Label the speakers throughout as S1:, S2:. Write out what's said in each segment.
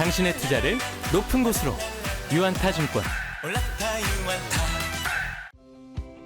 S1: 당신의 투자를 높은 곳으로 유안타증권.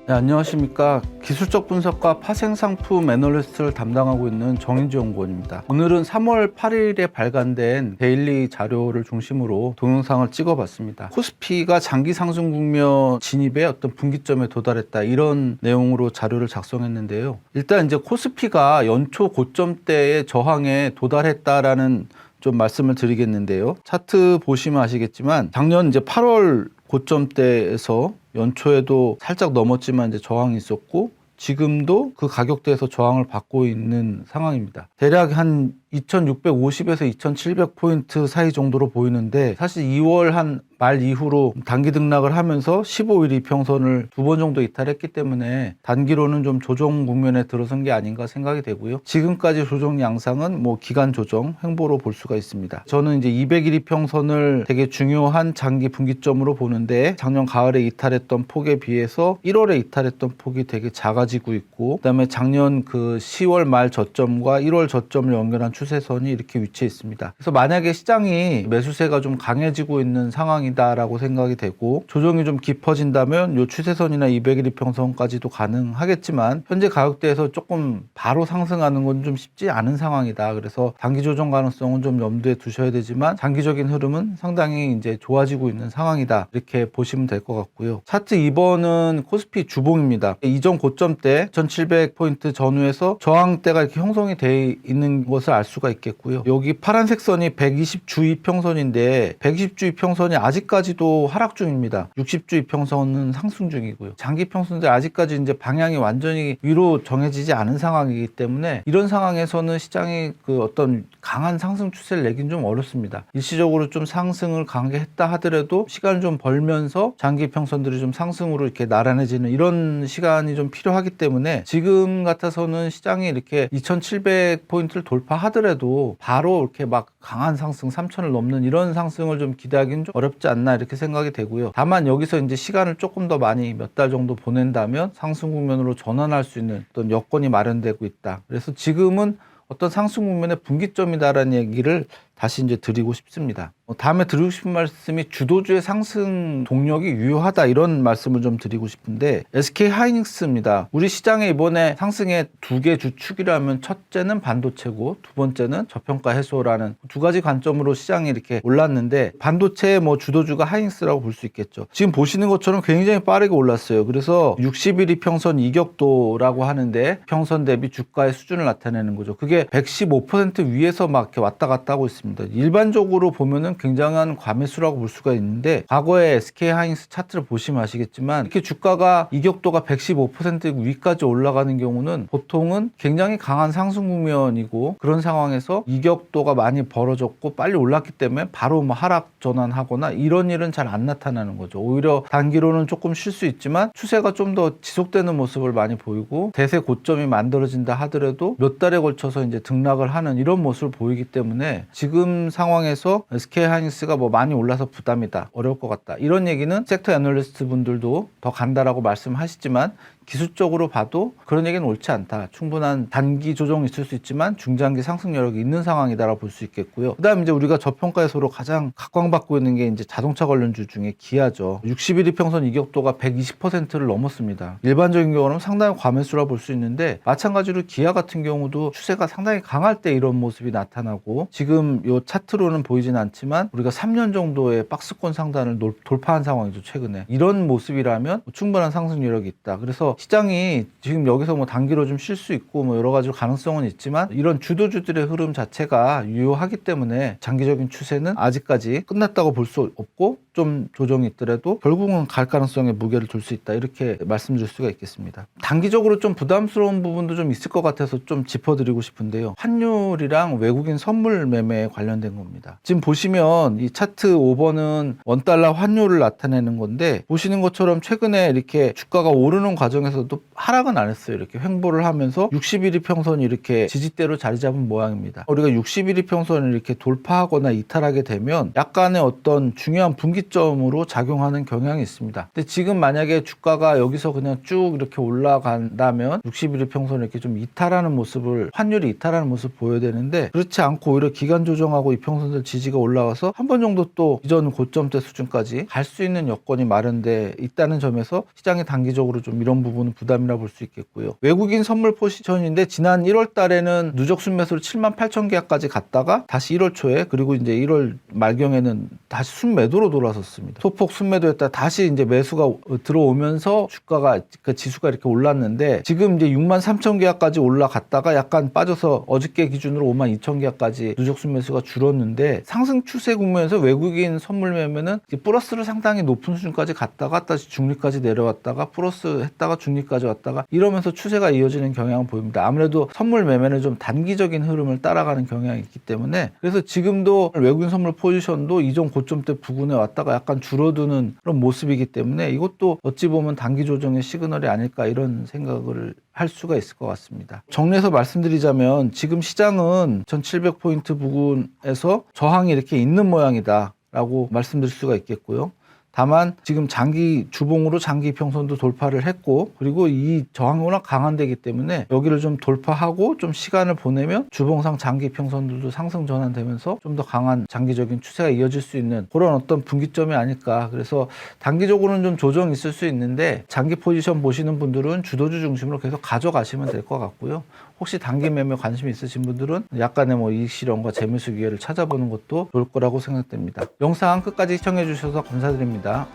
S2: 네, 안녕하십니까. 기술적 분석과 파생상품 애널리스트를 담당하고 있는 정인주 연구원입니다. 오늘은 3월 8일에 발간된 데일리 자료를 중심으로 동영상을 찍어봤습니다. 코스피가 장기 상승 국면 진입의 어떤 분기점에 도달했다, 이런 내용으로 자료를 작성했는데요. 일단 이제 코스피가 연초 고점대의 저항에 도달했다라는 좀 말씀을 드리겠는데요. 차트 보시면 아시겠지만 작년 이제 8월 고점대에서 연초에도 살짝 넘었지만 이제 저항이 있었고, 지금도 그 가격대에서 저항을 받고 있는 상황입니다. 대략 한 2650에서 2700포인트 사이 정도로 보이는데, 사실 2월 한 말 이후로 단기 등락을 하면서 15일 이평선을 2번 정도 이탈했기 때문에 단기로는 좀 조정 국면에 들어선 게 아닌가 생각이 되고요. 지금까지 조정 양상은 뭐 기간 조정 횡보로 볼 수가 있습니다. 저는 이제 200일 이평선을 되게 중요한 장기 분기점으로 보는데, 작년 가을에 이탈했던 폭에 비해서 1월에 이탈했던 폭이 되게 작아지고 있고, 그다음에 작년 그 10월 말 저점과 1월 저점을 연결한 추세선이 이렇게 위치해 있습니다. 그래서 만약에 시장이 매수세가 좀 강해지고 있는 상황이다라고 생각이 되고, 조정이 좀 깊어진다면 이 추세선이나 200일 이평선까지도 가능하겠지만, 현재 가격대에서 조금 바로 상승하는 건 좀 쉽지 않은 상황이다. 그래서 단기 조정 가능성은 좀 염두에 두셔야 되지만, 장기적인 흐름은 상당히 이제 좋아지고 있는 상황이다, 이렇게 보시면 될 것 같고요. 차트 2번은 코스피 주봉입니다. 이전 고점대 1700포인트 전후에서 저항대가 이렇게 형성이 되어 있는 것을 알 수가 있겠고요. 여기 파란색 선이 120주 이평선인데 120주 이평선이 아직까지도 하락 중입니다. 60주 이평선은 상승 중이고요. 장기 평선들 아직까지 이제 방향이 완전히 위로 정해지지 않은 상황이기 때문에, 이런 상황에서는 시장이 그 어떤 강한 상승 추세를 내긴 좀 어렵습니다. 일시적으로 좀 상승을 강하게 했다 하더라도 시간을 좀 벌면서 장기 평선들이 좀 상승으로 이렇게 나란해지는 이런 시간이 좀 필요하기 때문에, 지금 같아서는 시장이 이렇게 2700포인트를 돌파하더라도 바로 이렇게 막 강한 상승 3000을 넘는 이런 상승을 좀 기대하기는 좀 어렵지 않나, 이렇게 생각이 되고요. 다만 여기서 이제 시간을 조금 더 많이 몇 달 정도 보낸다면 상승 국면으로 전환할 수 있는 어떤 여건이 마련되고 있다. 그래서 지금은 어떤 상승 국면의 분기점이다라는 얘기를 다시 이제 드리고 싶습니다. 다음에 드리고 싶은 말씀이 주도주의 상승 동력이 유효하다, 이런 말씀을 좀 드리고 싶은데, SK 하이닉스입니다. 우리 시장에 이번에 상승의 두 개 주축이라면, 첫째는 반도체고 두 번째는 저평가 해소라는 두 가지 관점으로 시장이 이렇게 올랐는데, 반도체의 뭐 주도주가 하이닉스라고 볼 수 있겠죠. 지금 보시는 것처럼 굉장히 빠르게 올랐어요. 그래서 60일 이평선 이격도라고 하는데, 평선 대비 주가의 수준을 나타내는 거죠. 그게 115% 위에서 막 이렇게 왔다 갔다 하고 있습니다. 일반적으로 보면은 굉장한 과매수라고 볼 수가 있는데, 과거에 SK 하이닉스 차트를 보시면 아시겠지만, 이렇게 주가가 이격도가 115% 위까지 올라가는 경우는 보통은 굉장히 강한 상승 국면이고, 그런 상황에서 이격도가 많이 벌어졌고 빨리 올랐기 때문에 바로 뭐 하락 전환하거나 이런 일은 잘 안 나타나는 거죠. 오히려 단기로는 조금 쉴 수 있지만 추세가 좀 더 지속되는 모습을 많이 보이고, 대세 고점이 만들어진다 하더라도 몇 달에 걸쳐서 이제 등락을 하는 이런 모습을 보이기 때문에, 지금 상황에서 SK 하이닉스가 뭐 많이 올라서 부담이다, 어려울 것 같다, 이런 얘기는 섹터 애널리스트 분들도 더 간다라고 말씀하시지만, 기술적으로 봐도 그런 얘기는 옳지 않다. 충분한 단기 조정이 있을 수 있지만 중장기 상승 여력이 있는 상황이다라고 볼 수 있겠고요. 그다음 이제 우리가 저평가 해소로 가장 각광받고 있는 게 이제 자동차 관련주 중에 기아죠. 60일 이평선 이격도가 120%를 넘었습니다. 일반적인 경우는 상당히 과매수라 볼 수 있는데, 마찬가지로 기아 같은 경우도 추세가 상당히 강할 때 이런 모습이 나타나고, 지금 요 차트로는 보이진 않지만 우리가 3년 정도의 박스권 상단을 돌파한 상황이죠. 최근에 이런 모습이라면 충분한 상승 여력이 있다. 그래서 시장이 지금 여기서 뭐 단기로 좀 쉴 수 있고 뭐 여러 가지 가능성은 있지만, 이런 주도주들의 흐름 자체가 유효하기 때문에 장기적인 추세는 아직까지 끝났다고 볼 수 없고, 좀 조정이 있더라도 결국은 갈 가능성에 무게를 둘 수 있다, 이렇게 말씀드릴 수가 있겠습니다. 단기적으로 좀 부담스러운 부분도 좀 있을 것 같아서 좀 짚어드리고 싶은데요. 환율이랑 외국인 선물 매매에 관련된 겁니다. 지금 보시면 이 차트 5번은 원달러 환율을 나타내는 건데, 보시는 것처럼 최근에 이렇게 주가가 오르는 과정에서도 하락은 안 했어요. 이렇게 횡보를 하면서 60일 이평선이 이렇게 지지대로 자리 잡은 모양입니다. 우리가 60일 이평선을 이렇게 돌파하거나 이탈하게 되면 약간의 어떤 중요한 분기 분기점으로 작용하는 경향이 있습니다. 근데 지금 만약에 주가가 여기서 그냥 쭉 이렇게 올라간다면 61일 평선을 이렇게 좀 이탈하는 모습을, 환율이 이탈하는 모습을 보여야 되는데, 그렇지 않고 오히려 기간 조정하고 이평선들 지지가 올라와서 한 번 정도 또 이전 고점대 수준까지 갈 수 있는 여건이 마련돼 있다는 점에서 시장이 단기적으로 좀 이런 부분은 부담이라 볼 수 있겠고요. 외국인 선물 포지션인데 지난 1월 달에는 누적 순매수로 78,000계약까지 갔다가 다시 1월 초에, 그리고 이제 1월 말경에는 다시 순매도로 돌아섰습니다. 소폭 순매도였다 다시 이제 매수가 들어오면서 주가가, 그 지수가 이렇게 올랐는데, 지금 이제 63,000계약까지 올라갔다가 약간 빠져서 어저께 기준으로 52,000계약까지 누적 순매수가 줄었는데, 상승 추세 국면에서 외국인 선물 매매는 플러스를 상당히 높은 수준까지 갔다가 다시 중립까지 내려왔다가 플러스 했다가 중립까지 왔다가 이러면서 추세가 이어지는 경향을 보입니다. 아무래도 선물 매매는 좀 단기적인 흐름을 따라가는 경향이 있기 때문에, 그래서 지금도 외국인 선물 포지션도 이전 고점대 부근에 왔다가 약간 줄어드는 그런 모습이기 때문에 이것도 어찌 보면 단기 조정의 시그널이 아닐까, 이런 생각을 할 수가 있을 것 같습니다. 정리해서 말씀드리자면 지금 시장은 1700포인트 부근에서 저항이 이렇게 있는 모양이다 라고 말씀드릴 수가 있겠고요. 다만 지금 장기 주봉으로 장기 평선도 돌파를 했고, 그리고 이 저항이 워낙 강한데기 때문에 여기를 좀 돌파하고 좀 시간을 보내면 주봉상 장기 평선들도 상승 전환되면서 좀 더 강한 장기적인 추세가 이어질 수 있는 그런 어떤 분기점이 아닐까. 그래서 단기적으로는 좀 조정이 있을 수 있는데 장기 포지션 보시는 분들은 주도주 중심으로 계속 가져가시면 될 것 같고요. 혹시 단기 매매 관심이 있으신 분들은 약간의 이익 실현과 재매수 기회를 찾아보는 것도 좋을 거라고 생각됩니다. 영상 끝까지 시청해 주셔서 감사드립니다.